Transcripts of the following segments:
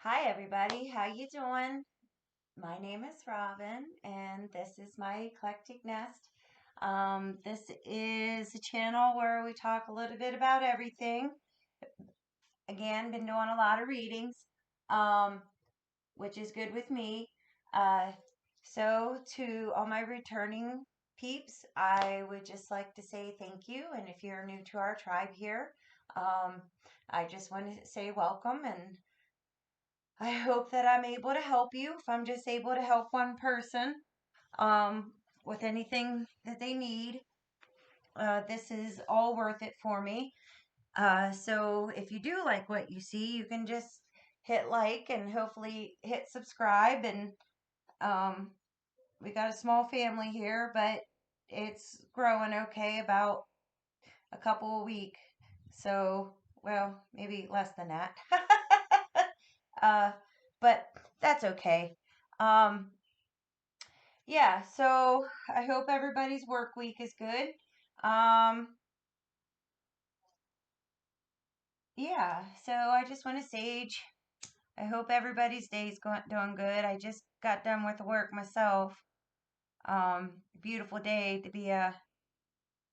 Hi everybody, how you doing? My name is Robin and this is my eclectic nest. This is a channel where we talk a little bit about everything. Again, been doing a lot of readings, um, which is good with me. Uh, so to all my returning peeps, I would just like to say thank you. And if you're new to our tribe here, um, I just want to say welcome and I hope that I'm able to help you. If I'm just able to help one person with anything that they need, this is all worth it for me. So if you do like what you see, you can just hit like and hopefully hit subscribe. And um, we got a small family here, but it's growing okay, about a couple a week. So, well, maybe less than that. uh, but that's okay. Um, yeah, so I hope everybody's work week is good. Um, yeah, so I just want to sage. I hope everybody's day's doing good. I just got done with work myself. Beautiful day to be a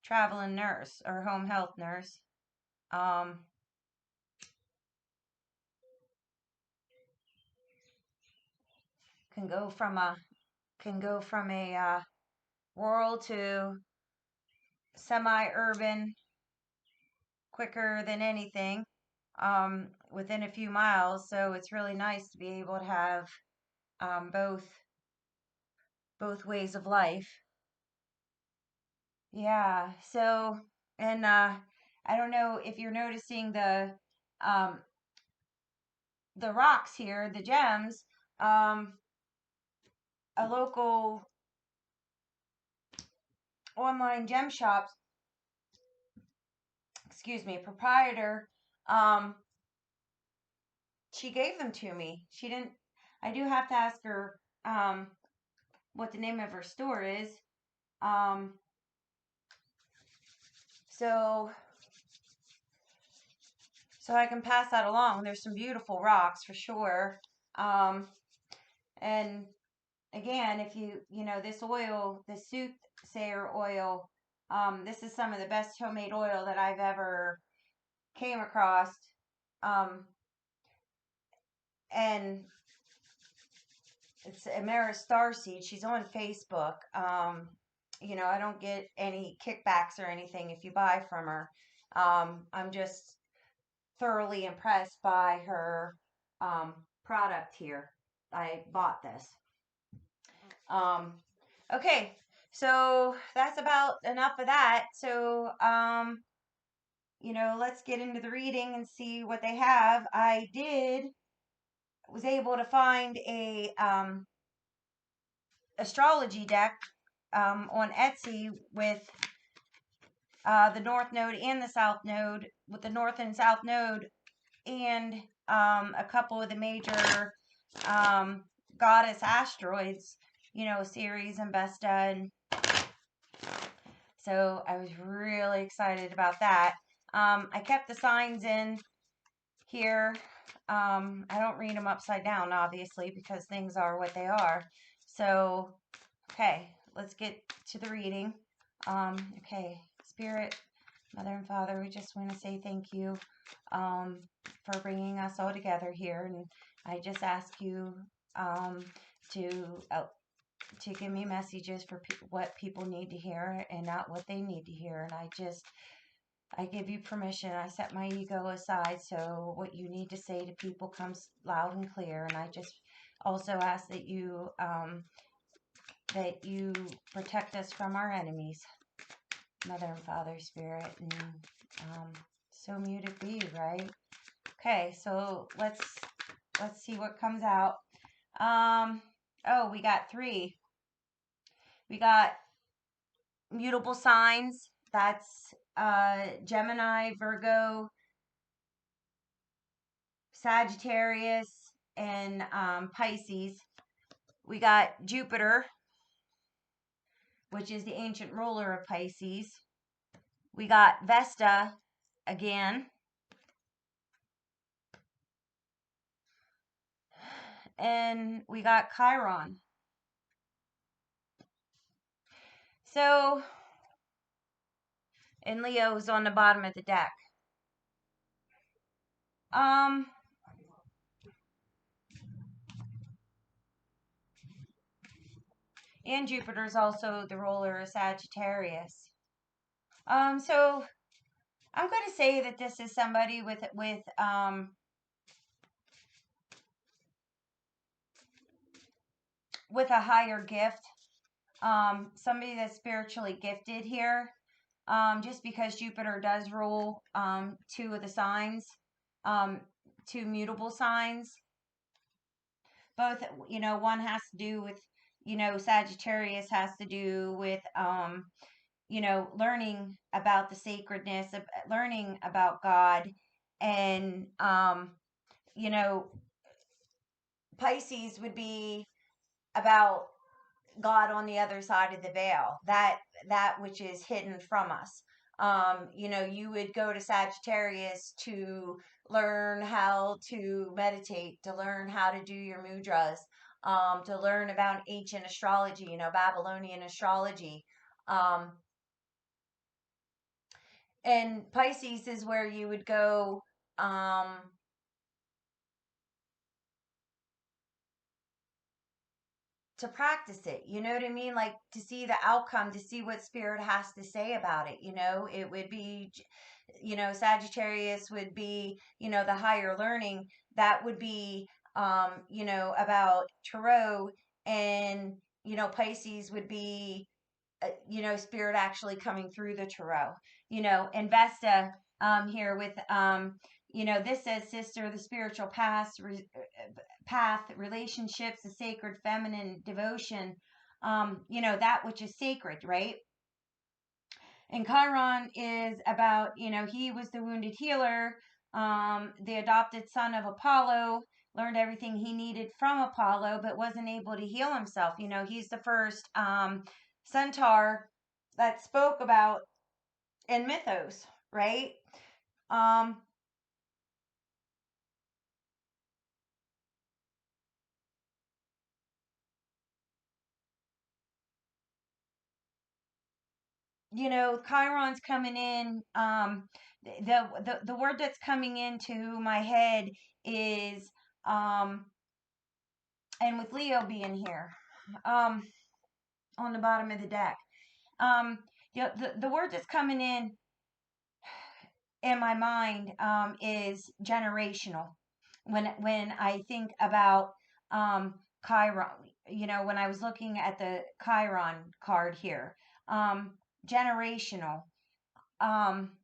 traveling nurse or home health nurse. Um, can go from a rural to semi-urban quicker than anything, within a few miles. So it's really nice to be able to have both ways of life. Yeah. So and I don't know if you're noticing um, the rocks here, the gems. Um, a local online gem shop, excuse me, proprietor. Um, she gave them to me. She didn't. I do have to ask her what the name of her store is. Um, so so I can pass that along. There's some beautiful rocks for sure. Um, and again, if you know this oil, this soothsayer oil, this is some of the best homemade oil that I've ever came across. Um, and it's Amara Starseed. She's on Facebook. I don't get any kickbacks or anything if you buy from her. I'm just thoroughly impressed by her product here. I bought this. Um, okay, so that's about enough of that. So, let's get into the reading and see what they have. Was able to find a astrology deck on Etsy with the North Node and the South Node, with the North and South Node, and a couple of the major goddess asteroids, Ceres and Vesta. And so I was really excited about that. I kept the signs in here. I don't read them upside down, obviously, because things are what they are. So, okay, let's get to the reading. Okay, Spirit, Mother and Father, we just want to say thank you for bringing us all together here. And I just ask you to give me messages for what people need to hear and not what they need to hear. And I give you permission. I set my ego aside so what you need to say to people comes loud and clear. And I just also ask that you protect us from our enemies, Mother and Father Spirit, and so may it be, right? Okay, so let's see what comes out. Oh, we got 3. We got mutable signs. That's Gemini, Virgo, Sagittarius, and Pisces. We got Jupiter, which is the ancient ruler of Pisces. We got Vesta again. and we got Chiron. So, and Leo's on the bottom of the deck. Um, and Jupiter's also the ruler of Sagittarius. So I'm going to say that this is somebody with a higher gift, somebody that's spiritually gifted here. Just because Jupiter does rule two of the signs, um, two mutable signs. Both, one has to do with, Sagittarius has to do with, learning about the sacredness of learning about God, and you know, Pisces would be about God on the other side of the veil, that which is hidden from us. You would go to Sagittarius to learn how to meditate, to learn how to do your mudras, to learn about ancient astrology, Babylonian astrology. Um, and Pisces is where you would go to practice it. You know what I mean? Like to see the outcome, to see what spirit has to say about it. It would be, Sagittarius would be, the higher learning. That would be, about tarot, and, Pisces would be, spirit actually coming through the tarot, and Vesta, here with, this says sister, the spiritual path, relationships, the sacred feminine devotion, that which is sacred, right? And Chiron is about, he was the wounded healer, the adopted son of Apollo, learned everything he needed from Apollo, but wasn't able to heal himself. He's the first centaur that spoke about in mythos, right? Um, Chiron's coming in. The word that's coming into my head is, and with Leo being here, on the bottom of the deck, the word that's coming in my mind, is generational. When I think about, Chiron, when I was looking at the Chiron card here, um, generational. Um,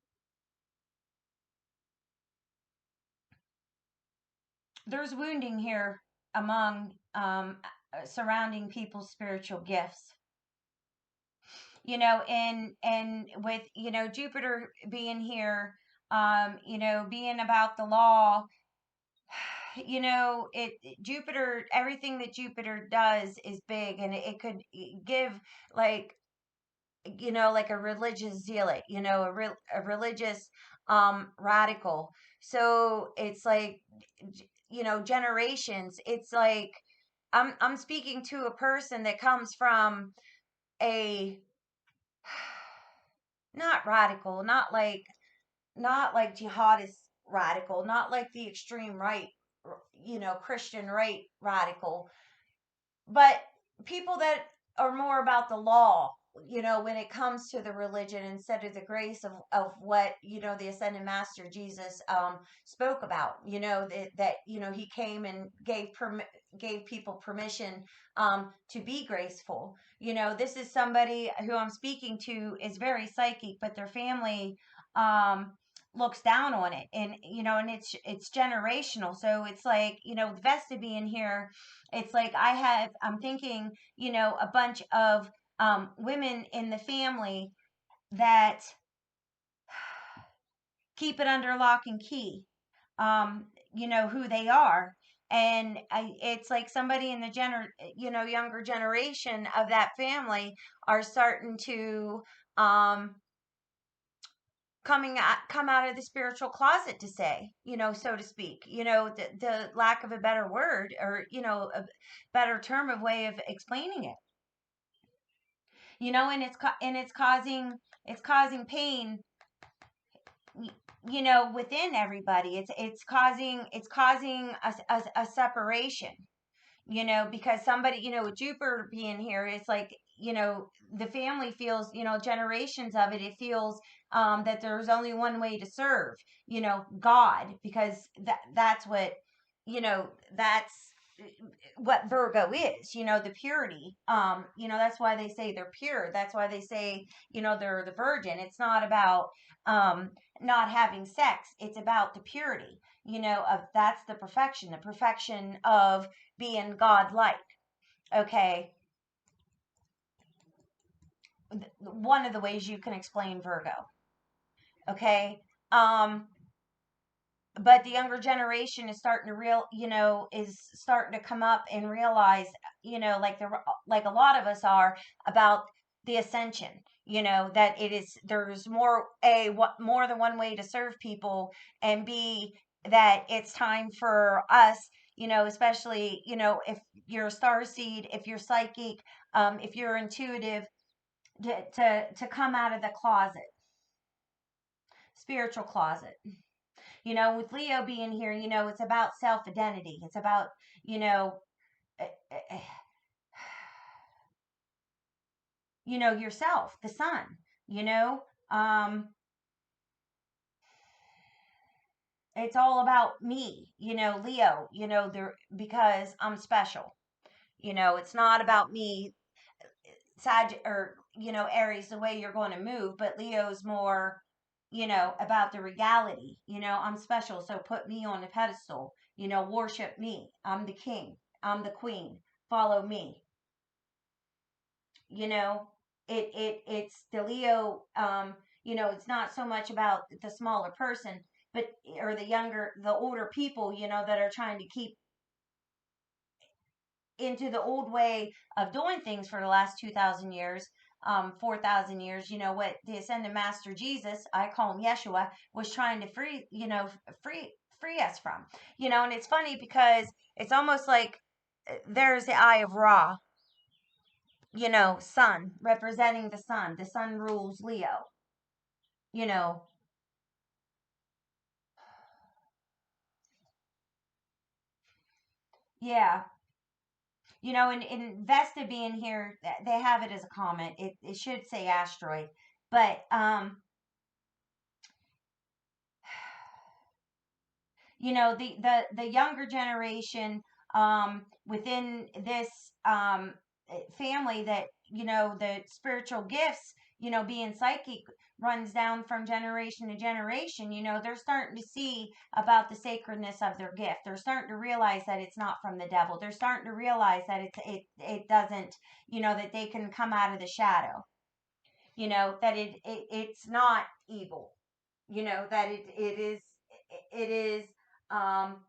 there's wounding here among, surrounding people's spiritual gifts. And with, Jupiter being here, being about the law, Jupiter, everything that Jupiter does is big, and it could give, like, like a religious zealot, a religious radical. So it's like, generations. It's like I'm speaking to a person that comes from a, not radical, not like jihadist radical, not like the extreme right, Christian right radical, but people that are more about the law, when it comes to the religion, instead of the grace of what, the ascended master Jesus spoke about, that he came and gave people permission to be graceful. This is somebody who I'm speaking to is very psychic, but their family um looks down on it, and it's generational. So it's like, with Vesta being here, it's like I'm thinking, a bunch of women in the family that keep it under lock and key, who they are. And it's like somebody in the younger generation of that family are starting to, um, come out of the spiritual closet, to say, so to speak, the lack of a better word, or a better term of way of explaining it, and it's causing pain, within everybody. It's causing a separation, because somebody, with Jupiter being here, it's like, the family feels, generations of it, it feels that there's only one way to serve, God, because that's what Virgo is, the purity. That's why they say they're pure. That's why they say, they're the virgin. It's not about not having sex. It's about the purity, of that's the perfection of being godlike. Okay. One of the ways you can explain Virgo. Okay. But the younger generation is starting to is starting to come up and realize, like a lot of us are, about the ascension, that there's more than one way to serve people, and B, that it's time for us, especially, if you're a star seed, if you're psychic, if you're intuitive, to come out of the closet, spiritual closet. With Leo being here, it's about self identity. It's about, eh, eh, eh, yourself, the sun, um, it's all about me, Leo, because I'm special. It's not about me, or, Aries, the way you're going to move, but Leo's more, about the regality. I'm special, so put me on a pedestal, worship me. I'm the king, I'm the queen, follow me. It's the Leo, it's not so much about the smaller person, but, or the older people, that are trying to keep into the old way of doing things for the last 2,000 years, 4,000 years. What the ascended master Jesus, I call him Yeshua, was trying to free us from. And it's funny because it's almost like, there's the eye of Ra, sun, representing the sun. The sun rules Leo, you know. Yeah. And Vesta being here, they have it as a comment. It should say asteroid. But, the younger generation, within this, family, that, the spiritual gifts, being psychic, runs down from generation to generation. They're starting to see about the sacredness of their gift. They're starting to realize that it's not from the devil. They're starting to realize that it doesn't, that they can come out of the shadow, that it's not evil, that it is, um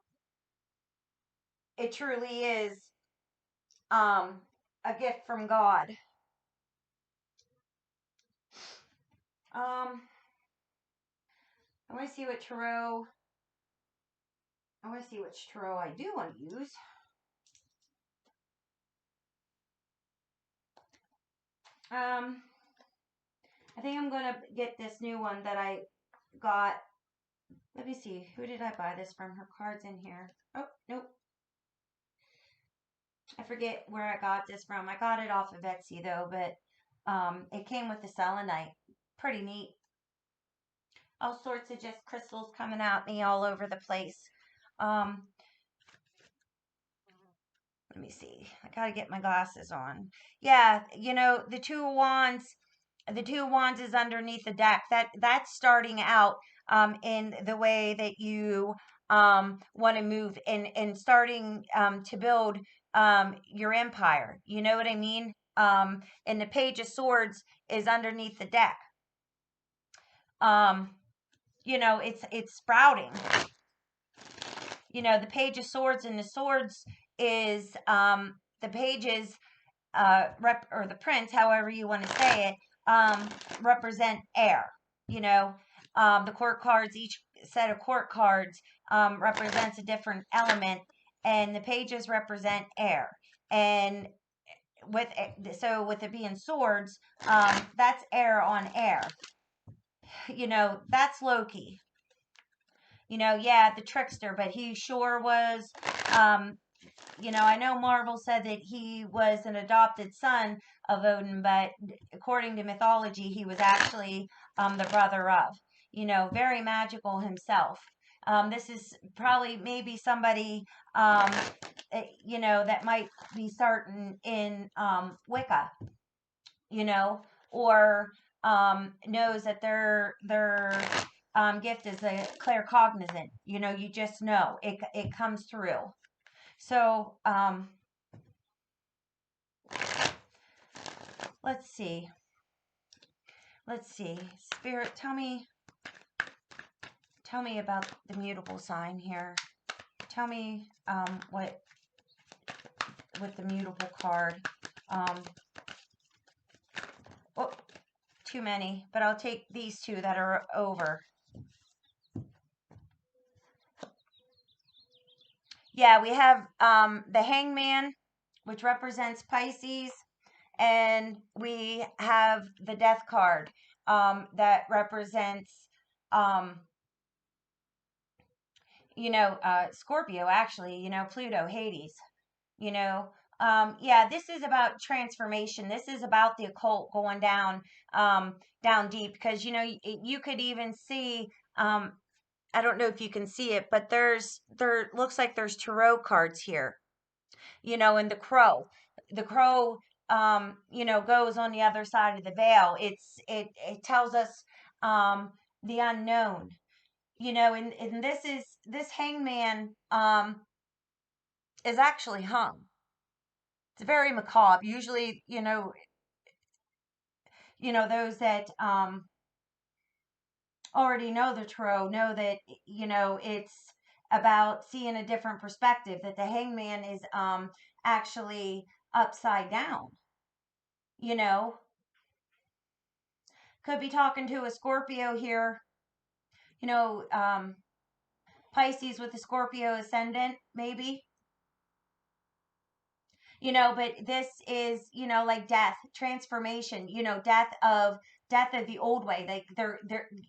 it truly is, um a gift from God. I want to see what tarot. I want to see which tarot I do want to use. I think I'm gonna get this new one that I got. Let me see. Who did I buy this from? Her card's in here. Oh, nope. I forget where I got this from. I got it off of Etsy though, but it came with the selenite. Pretty neat. All sorts of just crystals coming at me all over the place. Um, Let me see. I gotta get my glasses on. Yeah, the Two of Wands. The Two of Wands is underneath the deck. That's starting out, in the way that you, want to move, and starting, to build, your empire. You know what I mean? And the Page of Swords is underneath the deck. Um, it's sprouting. The Page of Swords, and the swords is, the pages, or the prince, however you want to say it, represent air. You know, The court cards, each set of court cards represents a different element, and the pages represent air. And with it being swords, that's air on air. That's Loki. Yeah, the trickster, but he sure was. I know Marvel said that he was an adopted son of Odin, but according to mythology, he was actually the brother of. Very magical himself. This is probably maybe somebody, that might be starting in Wicca, or knows that their gift is a claircognizant. You just know it comes through. So let's see. Spirit, tell me about the mutable sign here. Tell me what with the mutable card. Oh, too many, but I'll take these two that are over. Yeah, we have the Hangman, which represents Pisces, and we have the Death card that represents, um, Scorpio, actually, Pluto, Hades, you know. Yeah, this is about transformation. This is about the occult going down deep, because you could even see. I don't know if you can see it, but there looks like there's tarot cards here. And the crow, goes on the other side of the veil. It tells us the unknown. And this hangman is actually hung. It's very macabre. Usually, those that already know the tarot know that it's about seeing a different perspective, that the hangman is actually upside down. you know could be talking to a Scorpio here. you know Pisces with the Scorpio ascendant, maybe. But this is, like death, transformation, death of the old way. They're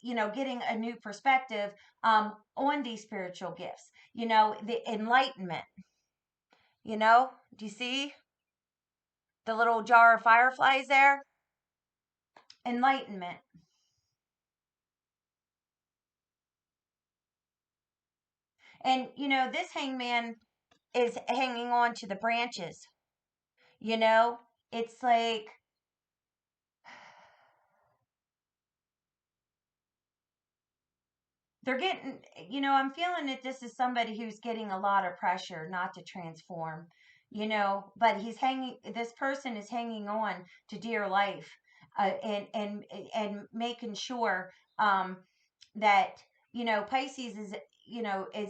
getting a new perspective on these spiritual gifts, the enlightenment. Do you see the little jar of fireflies there? Enlightenment. And this hangman is hanging on to the branches. It's like they're getting, I'm feeling that this is somebody who's getting a lot of pressure not to transform. But this person is hanging on to dear life, and making sure that, Pisces is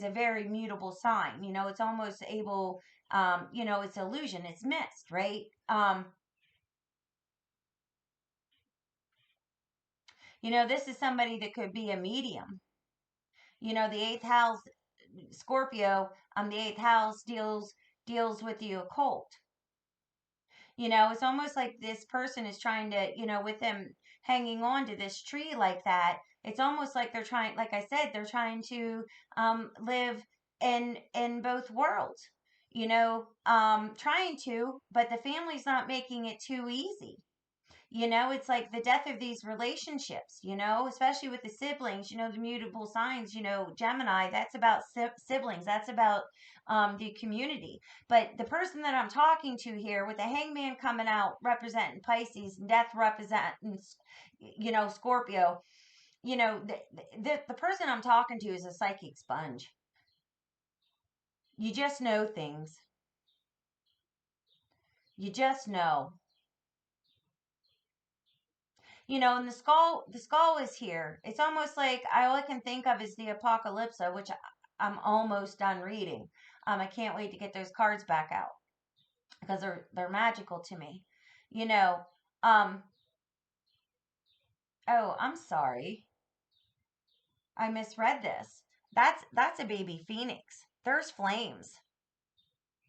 a very mutable sign. It's almost able, it's illusion, it's mist, right? This is somebody that could be a medium. The eighth house, Scorpio, the eighth house deals with the occult. It's almost like this person is trying to, with them hanging on to this tree like that. It's almost like they're trying, like I said, they're trying to live in both worlds. Trying to, but the family's not making it too easy. It's like the death of these relationships, especially with the siblings, the mutable signs, Gemini, that's about siblings, that's about the community. But the person that I'm talking to here, with the hangman coming out representing Pisces and death representing, Scorpio, the person I'm talking to is a psychic sponge. You just know things. You just know. And the skull is here. It's almost like all I can think of is the Apocalypse, which I'm almost done reading. I can't wait to get those cards back out, because they're magical to me. You know, um, oh, I'm sorry. I misread this. That's a baby phoenix. There's flames,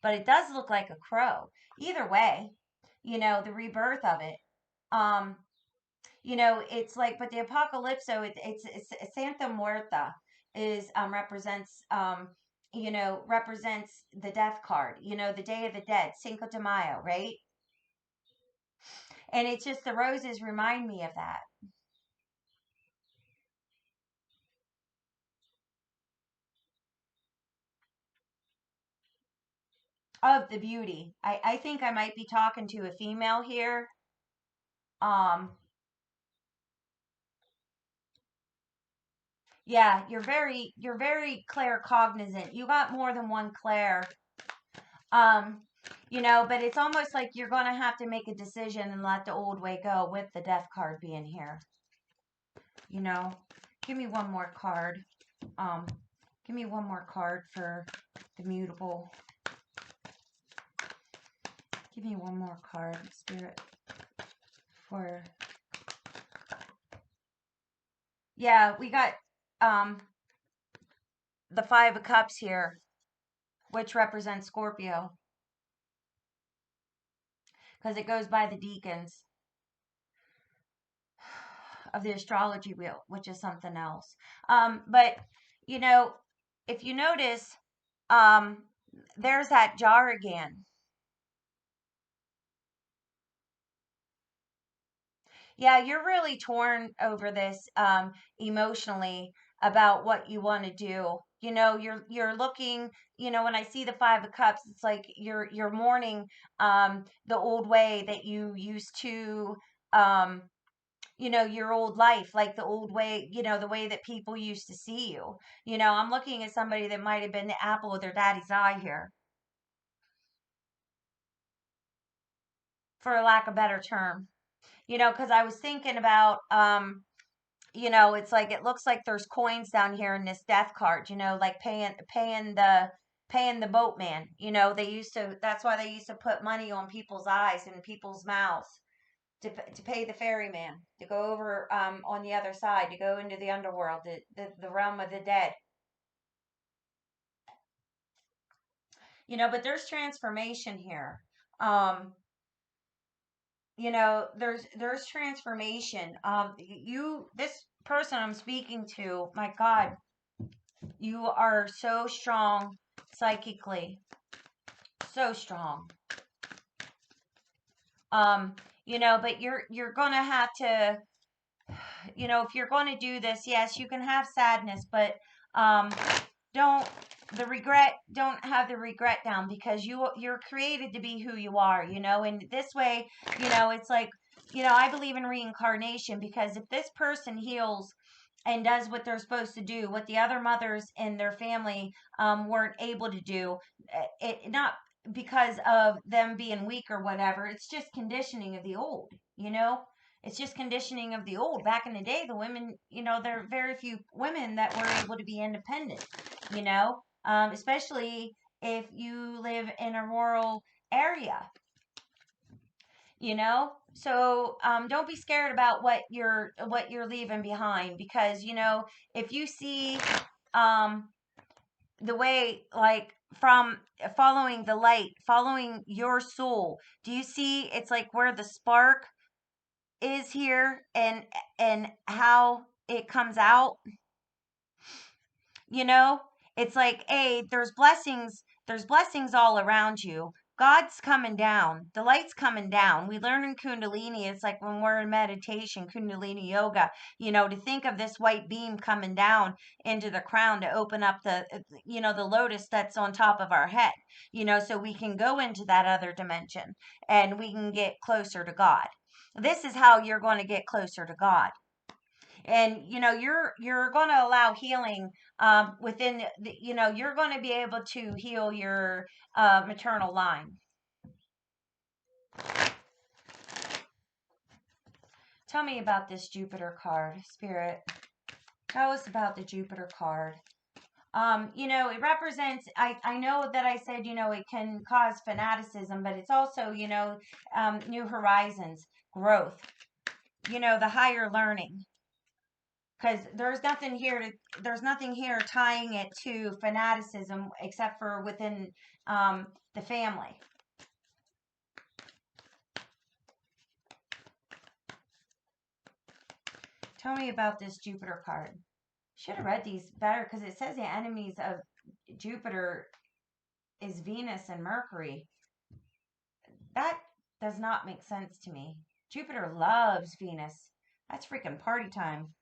but it does look like a crow. Either way, the rebirth of it. Um, it's like, but the apocalypso, it's Santa Muerta is represents represents the death card. The Day of the Dead, Cinco de Mayo, right? And it's just the roses remind me of that, of the beauty. I think I might be talking to a female here. Um, yeah, you're very claircognizant. You got more than one Claire. Um, but it's almost like you're gonna have to make a decision and let the old way go with the death card being here. You know, give me one more card. Um, give me one more card for the mutable. Give me one more card, Spirit, for yeah, we got um the Five of Cups here, which represents Scorpio, because it goes by the deacons of the astrology wheel, which is something else. But you know, if you notice, um, there's that jar again. Yeah, you're really torn over this emotionally about what you want to do. You're looking, when I see the Five of Cups, it's like you're mourning the old way that you used to um your old life, like the old way, the way that people used to see you. I'm looking at somebody that might have been the apple of their daddy's eye here, for a lack of a better term. Because I was thinking about it's like it looks like there's coins down here in this death card, like paying the boatman. They used to, that's why they used to put money on people's eyes and people's mouths to pay the ferryman to go over on the other side, to go into the underworld, the realm of the dead. But there's transformation here. um there's transformation. This person I'm speaking to, my God, you are so strong psychically, so strong. But you're gonna have to, if you're going to do this, yes, you can have sadness, but um, don't don't have the regret down, because you're created to be who you are, and this way, it's like, I believe in reincarnation, because if this person heals and does what they're supposed to do, what the other mothers in their family weren't able to do, it not because of them being weak or whatever, it's just conditioning of the old, it's just conditioning of the old. Back in the day, the women, there are very few women that were able to be independent, especially if you live in a rural area, so don't be scared about what you're leaving behind, because if you see um the way, like, from following the light, following your soul, do you see it's like where the spark is here, and how it comes out, you know it's like, hey, there's blessings all around you. God's coming down, the light's coming down. We learn in Kundalini, it's like when we're in meditation, Kundalini yoga, to think of this white beam coming down into the crown to open up the lotus that's on top of our head, so we can go into that other dimension, and we can get closer to God. This is how you're going to get closer to God. And you're going to allow healing within you're going to be able to heal your maternal line. Tell me about this Jupiter card, Spirit. Tell us about the Jupiter card. It represents, I know that I said, it can cause fanaticism, but it's also, new horizons, growth, the higher learning. because there's nothing here tying it to fanaticism except for within the family. Tell me about this Jupiter card. Should have read these better because it says the enemies of Jupiter is Venus and Mercury. That does not make sense to me. Jupiter loves Venus. That's freaking party time.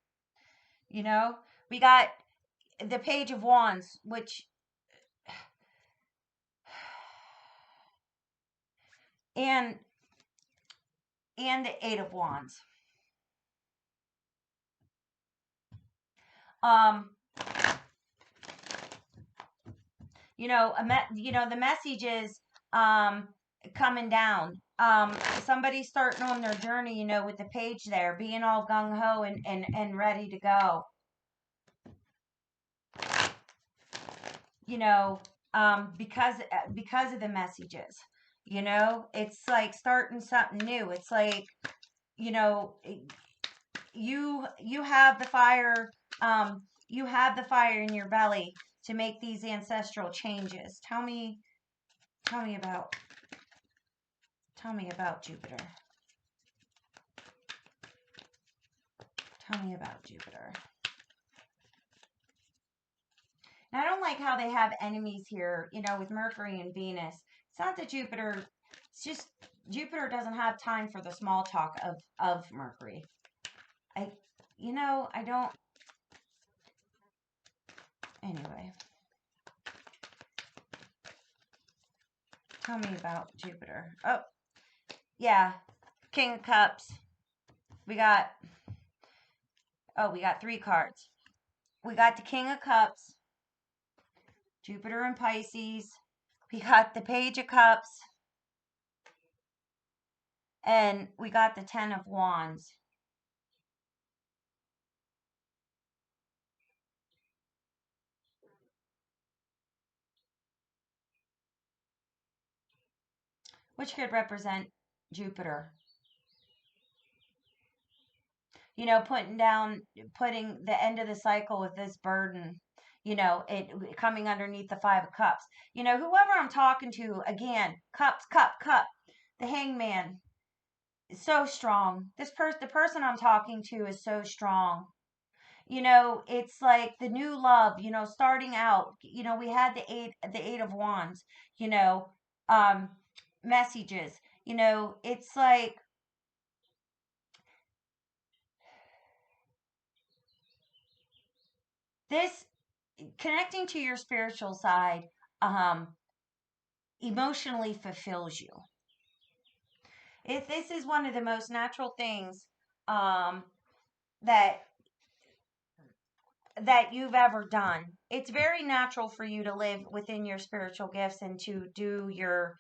You know, we got the Page of Wands, which and the Eight of Wands. Um, the messages coming down. Somebody starting on their journey, with the page there, being all gung ho and ready to go. Because of the messages. It's like starting something new. It's like, you have the fire. You have the fire in your belly to make these ancestral changes. Tell me about Jupiter. Tell me about Jupiter. Now, I don't like how they have enemies here, with Mercury and Venus. It's not that Jupiter, it's just Jupiter doesn't have time for the small talk of Mercury. I don't. Anyway. Tell me about Jupiter. Oh, yeah. King of Cups. We got 3 cards. We got the King of Cups, Jupiter and Pisces. We got the Page of Cups, and we got the Ten of Wands. Which could represent Jupiter. Putting the end of the cycle with this burden, it coming underneath the 5 of Cups. Whoever I'm talking to, again, cup, the Hangman is so strong. The person I'm talking to is so strong. It's like the new love, starting out. We had the eight of wands, you know, um, messages. It's like this connecting to your spiritual side, emotionally fulfills you. If this is one of the most natural things, that you've ever done. It's very natural for you to live within your spiritual gifts and to do your,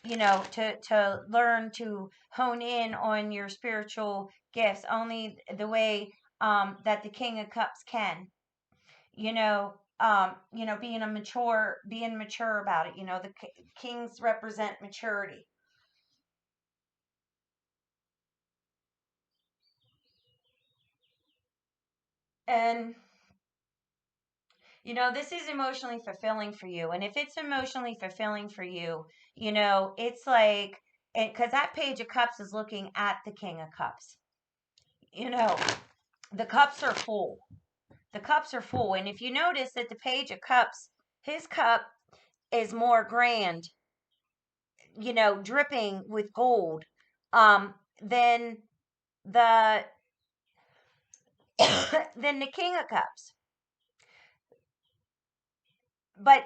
to learn to hone in on your spiritual gifts only the way that the King of Cups can. Being mature about it. The kings represent maturity. And this is emotionally fulfilling for you. And if it's emotionally fulfilling for you, it's like, because that Page of Cups is looking at the King of Cups. The cups are full. The cups are full. And if you notice that the Page of Cups, his cup is more grand, dripping with gold, than the than the King of Cups. But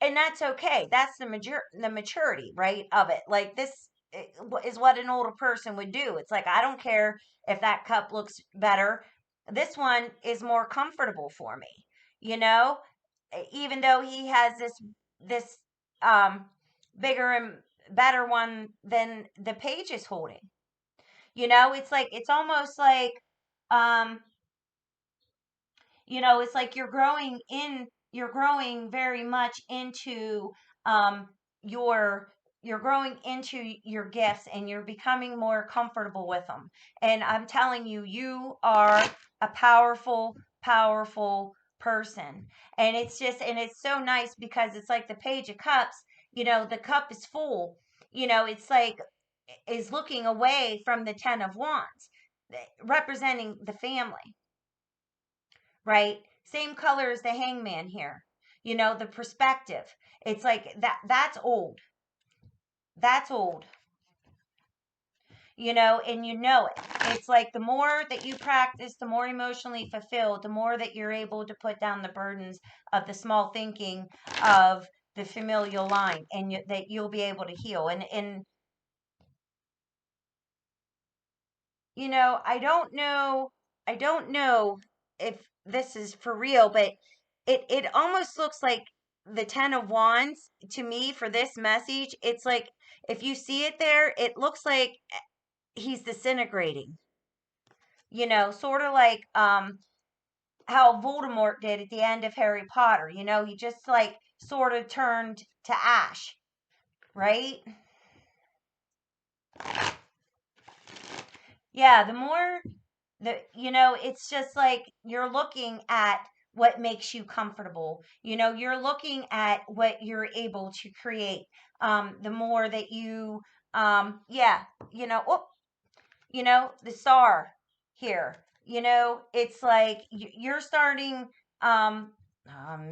and that's okay. That's the maturity, right, of it. Like, this is what an older person would do. It's like, I don't care if that cup looks better. This one is more comfortable for me. Even though he has this um bigger and better one than the Page is holding. It's like, it's almost like, um it's like you're growing very much into um your you're growing into your gifts and you're becoming more comfortable with them. And I'm telling you, you are a powerful, powerful person. And it's so nice because it's like the Page of Cups, the cup is full. It's like is looking away from the Ten of Wands, representing the family, right? Same color as the Hangman here. The perspective. It's like that's old. That's old. And it. It's like the more that you practice, the more emotionally fulfilled, the more that you're able to put down the burdens of the small thinking of the familial line, and that you'll be able to heal. And I don't know if this is for real, but it almost looks like the Ten of Wands to me for this message. It's like if you see it there, it looks like he's disintegrating. Sort of like how Voldemort did at the end of Harry Potter. He just like sort of turned to ash, right? Yeah, the more it's just like you're looking at what makes you comfortable. You're looking at what you're able to create. The more that you yeah, oh, the star here, it's like you're starting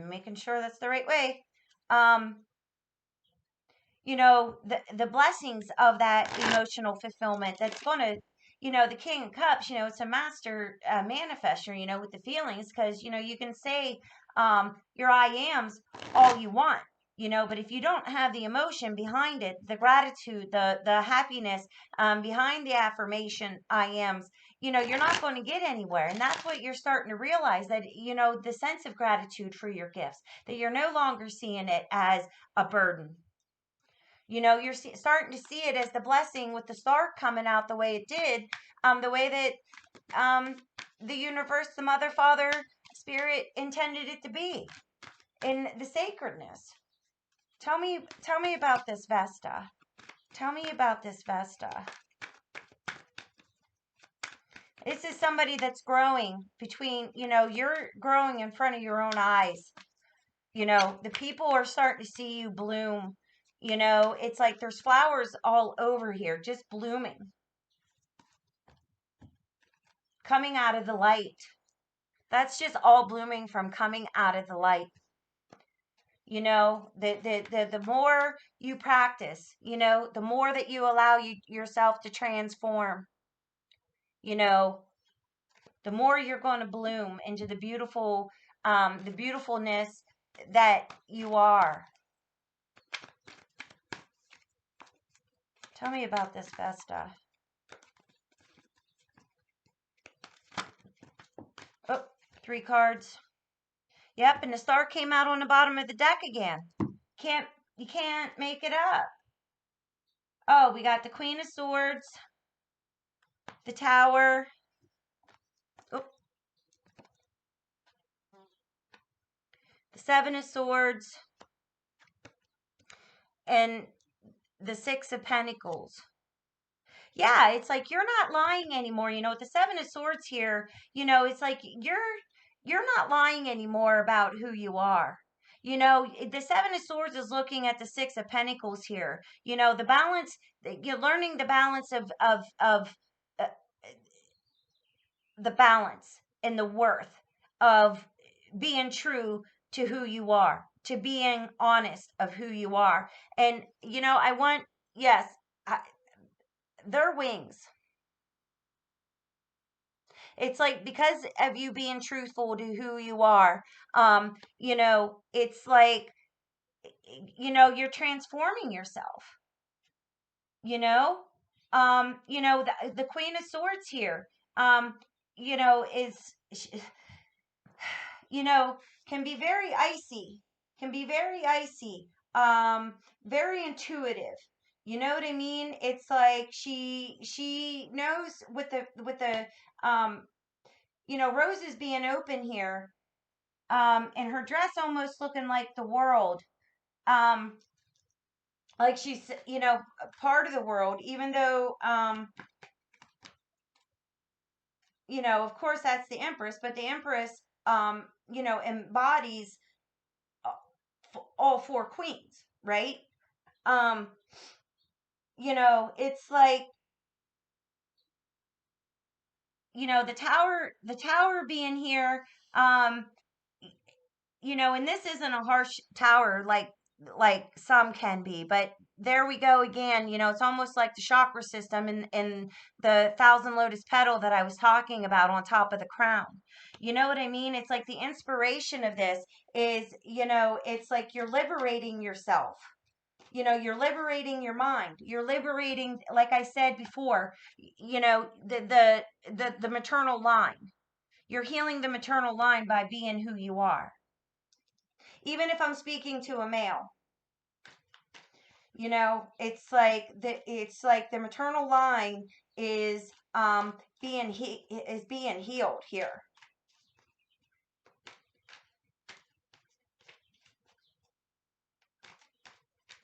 making sure that's the right way. um the blessings of that emotional fulfillment that's going to, the King of Cups, it's a master manifester, with the feelings, because you can say your I ams all you want, but if you don't have the emotion behind it, the gratitude, the happiness behind the affirmation I ams, you're not going to get anywhere. And that's what you're starting to realize, that the sense of gratitude for your gifts, that you're no longer seeing it as a burden. You're starting to see it as the blessing, with the star coming out the way it did, the way that the universe, the Mother, Father, Spirit intended it to be, in the sacredness. Tell me about this Vesta. Tell me about this Vesta. This is somebody that's growing between, you're growing in front of your own eyes. The people are starting to see you bloom. It's like there's flowers all over here, just blooming, coming out of the light. That's just all blooming from coming out of the light. The more you practice, the more that you allow yourself to transform, you know, the more you're going to bloom into the beautifulness that you are. Tell me about this Vesta. Oh, 3 cards. Yep, and the star came out on the bottom of the deck again. You can't make it up. Oh, we got the Queen of Swords, the Tower, oh, the Seven of Swords, and the Six of Pentacles. Yeah, it's like you're not lying anymore. With the Seven of Swords here, it's like you're not lying anymore about who you are. The Seven of Swords is looking at the Six of Pentacles here. The balance, you're learning the balance of uh, the balance and the worth of being true to who you are, to being honest of who you are. And I want, yes, I, their wings. It's like, because of you being truthful to who you are, it's like, you're transforming yourself. The Queen of Swords here, is, can be very icy, very intuitive. You know what I mean? It's like she knows, with the roses being open here, and her dress almost looking like the world. Um, like she's, part of the world, even though, of course that's the Empress, but the Empress, embodies uh, all four queens, right? Um, it's like, the tower being here, um, and this isn't a harsh tower like some can be, but there we go again. It's almost like the chakra system in the thousand lotus petal that I was talking about on top of the crown. You know what I mean? It's like the inspiration of this is, it's like you're liberating yourself. You're liberating your mind. You're liberating, like I said before, the maternal line. You're healing the maternal line by being who you are. Even if I'm speaking to a male, it's like the maternal line is being healed here.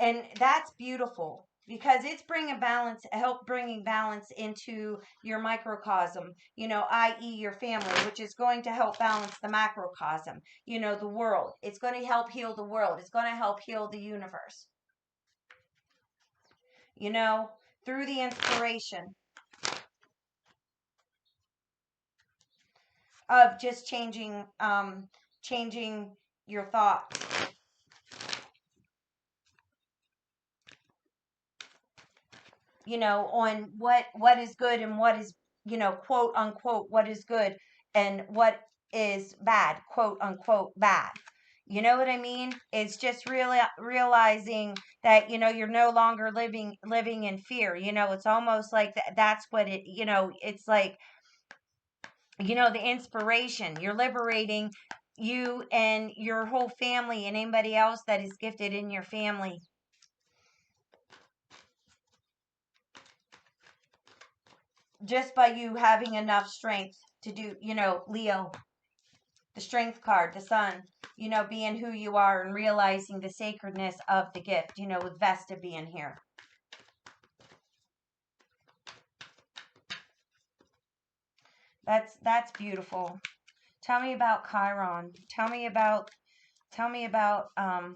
And that's beautiful because it's bringing balance into your microcosm, i.e. your family, which is going to help balance the macrocosm, the world. It's going to help heal the world. It's going to help heal the universe, through the inspiration of just changing your thoughts, on what is good and what is, quote unquote, what is good and what is bad, quote unquote, bad. You know what I mean? It's just really realizing that, you're no longer living in fear. It's almost like that's what it's like, the inspiration. You're liberating you and your whole family and anybody else that is gifted in your family, just by you having enough strength to do, Leo, the strength card, the sun, being who you are and realizing the sacredness of the gift, with Vesta being here. That's beautiful. Tell me about Chiron. Tell me about the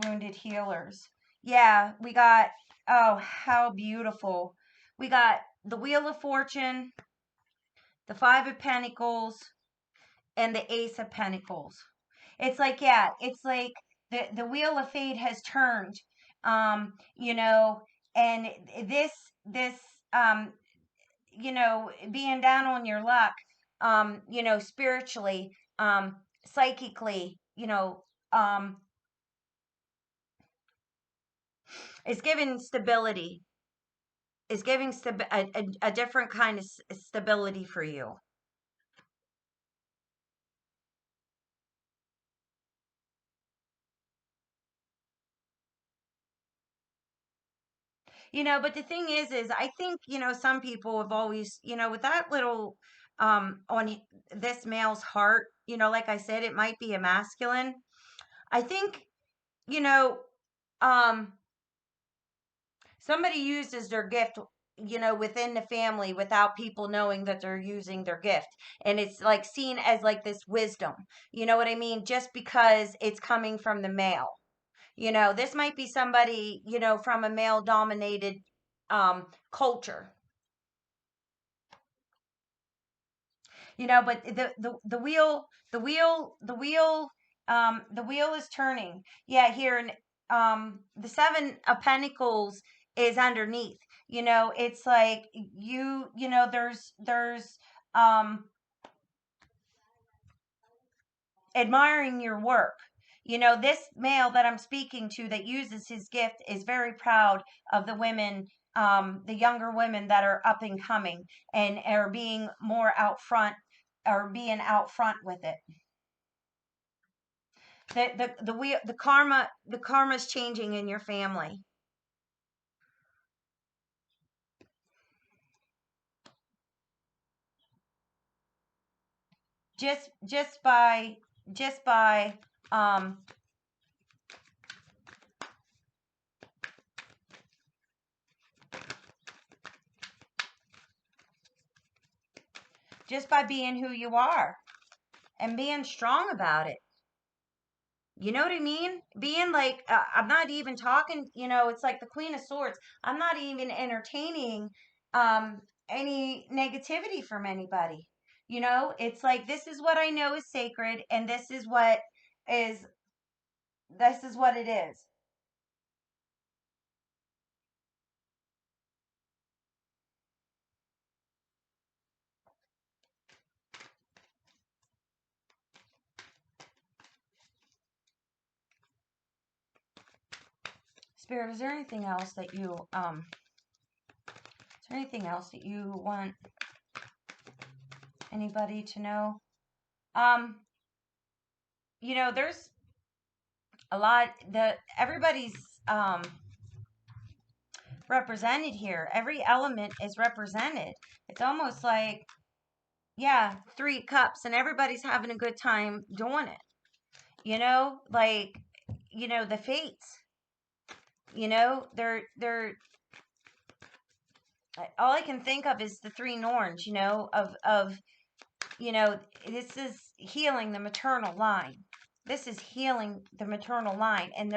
wounded healers. Yeah, we got, oh, how beautiful. We got the Wheel of Fortune, the Five of Pentacles, and the Ace of Pentacles. It's like, yeah, it's like the wheel of fate has turned, um, you know, and this um, being down on your luck, spiritually, psychically, is giving stability, is giving a different kind of stability for you. But the thing is I think, some people have always, with that little, on this male's heart, like I said, it might be a masculine. I think, you know, um, somebody uses their gift, within the family without people knowing that they're using their gift. And it's like seen as like this wisdom, you know what I mean? Just because it's coming from the male. This might be somebody, from a male dominated culture. But the wheel is turning. Yeah, here, and the Seven of Pentacles is underneath. It's like there's um admiring your work. This male that I'm speaking to that uses his gift is very proud of the women, the younger women that are up and coming and are being more out front, or being out front with it. The karma's changing in your family. Just by um just by being who you are and being strong about it. You know what I mean? Being like, I'm not even talking, it's like the Queen of Swords. I'm not even entertaining any negativity from anybody. It's like, this is what I know is sacred, and is, this is what it is. Spirit, is there anything else that you want anybody to know? Um, there's a lot that everybody's um represented here. Every element is represented. It's almost like, yeah, 3 cups, and everybody's having a good time doing it. Like, the fates. They're all I can think of is the 3 Norns. This is healing the maternal line. This is healing the maternal line, and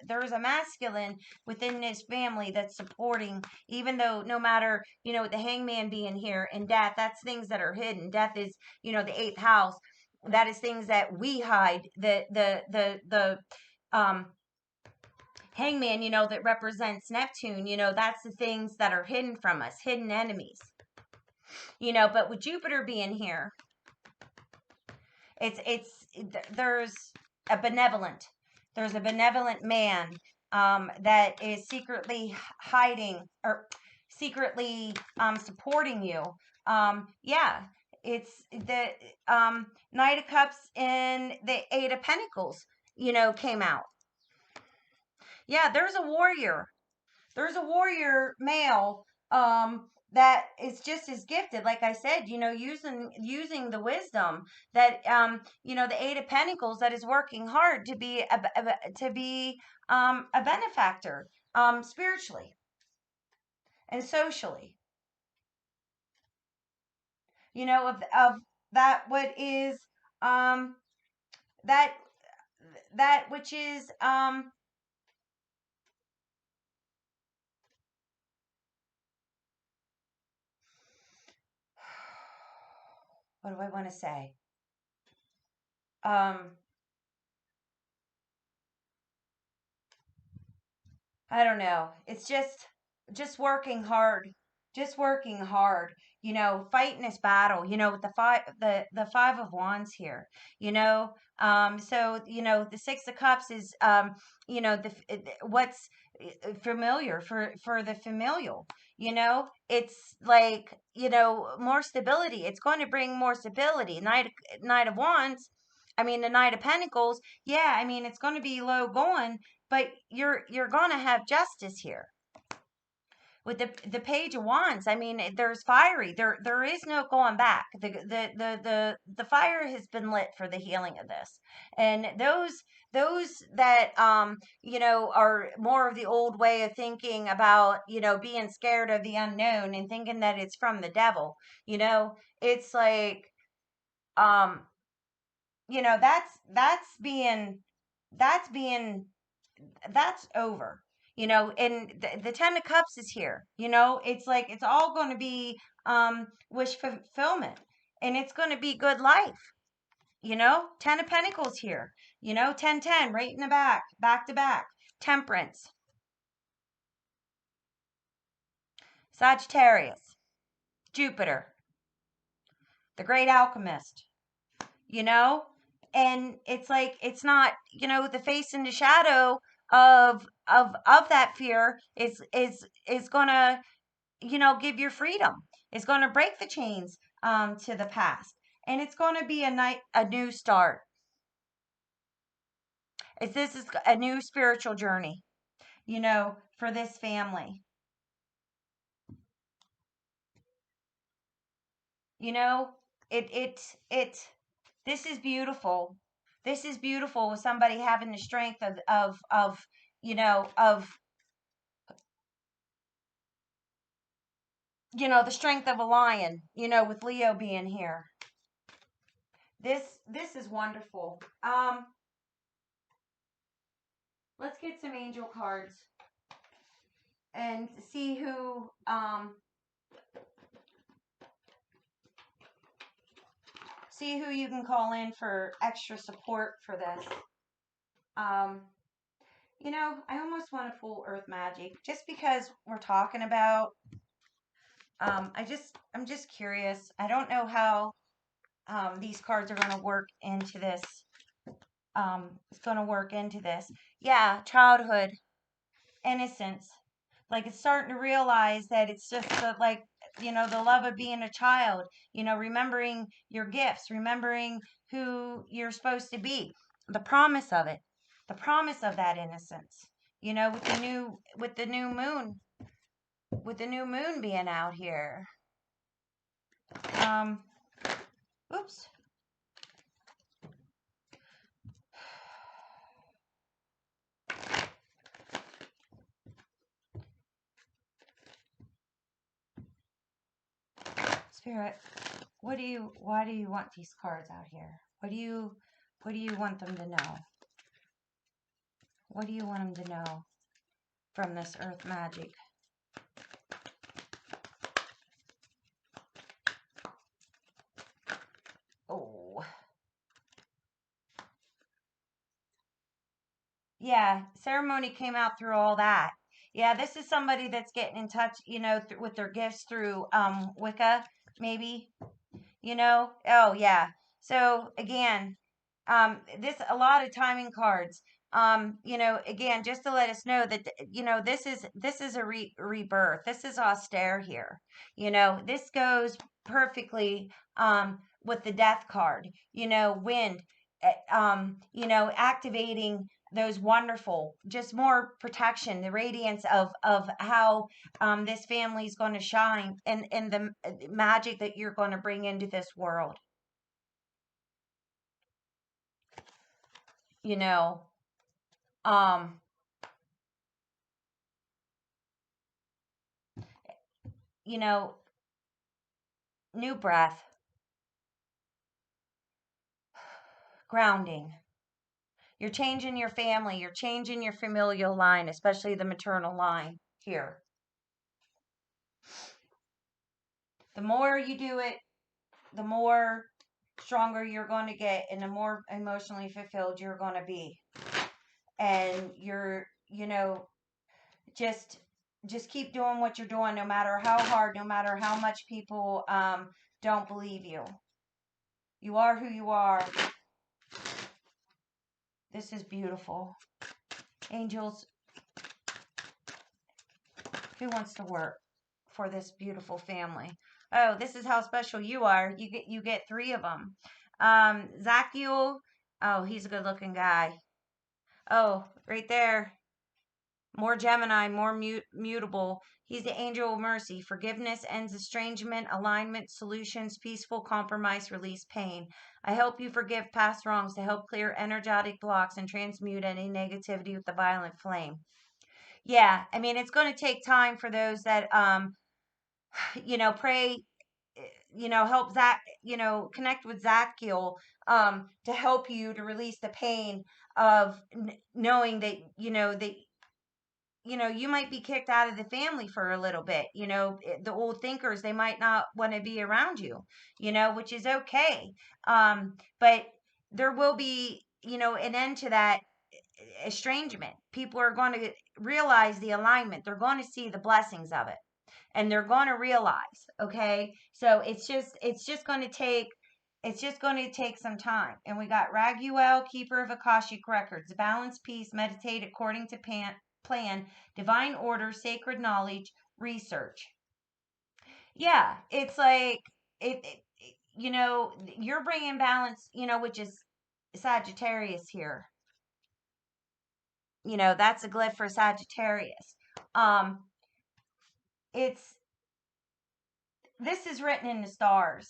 there's a masculine within this family that's supporting, even though, no matter, the hangman being here, and death, that's things that are hidden. Death is, the 8th house. That is things that we hide. The hangman, that represents Neptune, that's the things that are hidden from us, hidden enemies. But with Jupiter being here, it's there's a benevolent there's a benevolent man that is secretly hiding, or secretly supporting you. Yeah, it's the Knight of Cups and the 8 of Pentacles, came out. Yeah, there's a warrior male that is just as gifted, like I said, using the wisdom that the 8 of Pentacles, that is working hard to be a benefactor, spiritually and socially, of that what is um that that which is what do I want to say? um I don't know. It's just working hard. Just working hard. Fighting this battle, with the 5 of Wands here, so, the 6 of Cups is, what's familiar for the familial, it's like, more stability. It's going to bring more stability. Knight of Wands, I mean, the Knight of Pentacles, yeah, I mean, it's going to be low going, but you're gonna have justice here with the Page of Wands. I mean, there's fiery. There is no going back. The fire has been lit for the healing of this, and those that are more of the old way of thinking about, being scared of the unknown and thinking that it's from the devil. It's like, um that's being that's over. And the 10 of Cups is here. It's like, it's all going to be wish fulfillment, and it's going to be good life. 10 of Pentacles here. 10-10 right in the back to back. Temperance. Sagittarius. Jupiter, the great alchemist. you know and it's like, it's not, the face and the shadow of that fear is gonna, give you freedom. It's gonna break the chains to the past, and it's gonna be a new start. This is a new spiritual journey, for this family. you know it this is beautiful. This is beautiful, with somebody having the strength of you know of the strength of a lion, with Leo being here. This is wonderful. Let's get some angel cards and see who you can call in for extra support for this. I almost want to pull Earth Magic just because we're talking about. I'm just curious. I don't know how these cards are going to work into this. It's going to work into this. Yeah, childhood, innocence. Like it's starting to realize that it's just the love of being a child. Remembering your gifts, remembering who you're supposed to be, the promise of it, the promise of that innocence. With the new moon, being out here. Um, oops. Spirit, why do you want these cards out here? What do you want them to know? What do you want them to know from this Earth Magic? Oh. Yeah, ceremony came out through all that. Yeah, this is somebody that's getting in touch, with their gifts through Wicca, maybe. Oh yeah. So again, this a lot of timing cards. Again, just to let us know that this is a rebirth. This is austere here. This goes perfectly with the death card. Wind, activating those wonderful, just more protection, the radiance of how this family is going to shine, and the magic that you're going to bring into this world. you know um you know New breath, grounding. You're changing your family, you're changing your familial line, especially the maternal line here. The more you do it, the more stronger you're going to get, and the more emotionally fulfilled you're going to be. And you're just keep doing what you're doing, no matter how hard, no matter how much people don't believe you. You are who you are. This is beautiful. Angels, who wants to work for this beautiful family? Oh, this is how special you are. You get three of them. Zachiel. Oh, he's a good looking guy. Oh, right there. More Gemini, more mutable. He's the angel of mercy. Forgiveness ends estrangement, alignment, solutions, peaceful compromise, release pain. I help you forgive past wrongs to help clear energetic blocks and transmute any negativity with the violent flame. Yeah, I mean, it's going to take time for those that pray, help Zach, connect with Zachiel, to help you to release the pain of knowing that, you might be kicked out of the family for a little bit. The old thinkers, they might not want to be around you, which is okay. But there will be, an end to that estrangement. People are going to realize the alignment. They're going to see the blessings of it, and they're going to realize, okay? So it's just going to take some time. And we got Raguel, keeper of Akashic records, balance, peace, meditate according to plan, divine order, sacred knowledge, research. Yeah, it's like you're bringing balance, which is Sagittarius here. That's a glyph for Sagittarius. Um, it's this is written in the stars.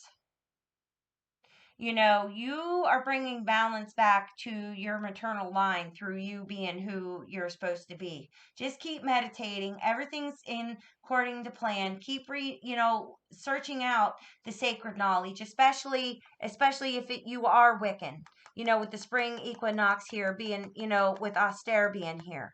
You are bringing balance back to your maternal line through you being who you're supposed to be. Just keep meditating. Everything's in according to plan. Keep searching out the sacred knowledge, especially if you are Wiccan. With the spring equinox here being, with austere being here.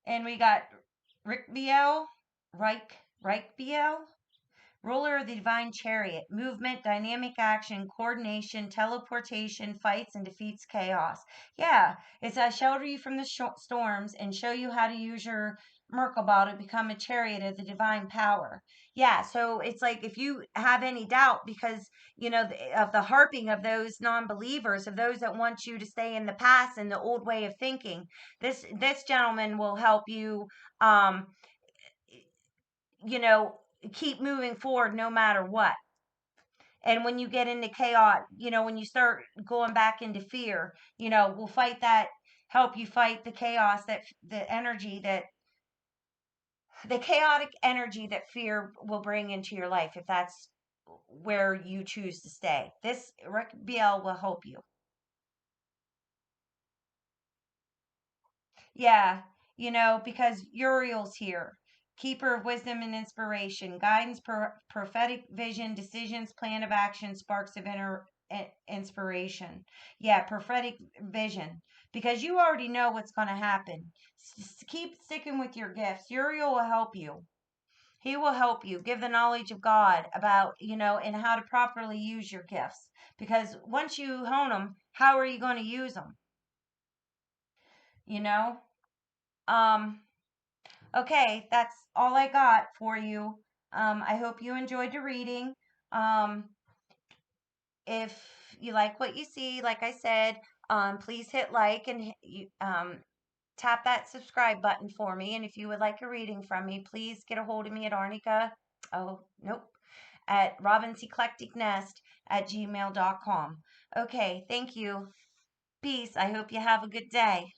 And we got Rick Biel, Reich Biel, ruler of the divine chariot, movement, dynamic action, coordination, teleportation, fights, and defeats chaos. Yeah, it's I shelter you from the storms and show you how to use your Merkabah to become a chariot of the divine power. Yeah, so it's like if you have any doubt because, of the harping of those non-believers, of those that want you to stay in the past and the old way of thinking, this gentleman will help you um you know, keep moving forward no matter what. And when you get into chaos, when you start going back into fear, we'll fight that, help you fight the chaos, the chaotic energy that fear will bring into your life if that's where you choose to stay. This Rick BL will help you. Yeah, because Uriel's here. Keeper of wisdom and inspiration, guidance, prophetic vision, decisions, plan of action, sparks of inspiration. Yeah, prophetic vision. Because you already know what's going to happen. Keep sticking with your gifts. Uriel will help you. He will help you give the knowledge of God about, and how to properly use your gifts. Because once you hone them, how are you going to use them? You know? Um, Okay, that's all I got for you. I hope you enjoyed the reading. Um, if you like what you see, like I said, please hit like and tap that subscribe button for me. And if you would like a reading from me, please get a hold of me at Arnica. Oh, nope. At robinseclecticnest at gmail.com. Okay, thank you. Peace. I hope you have a good day.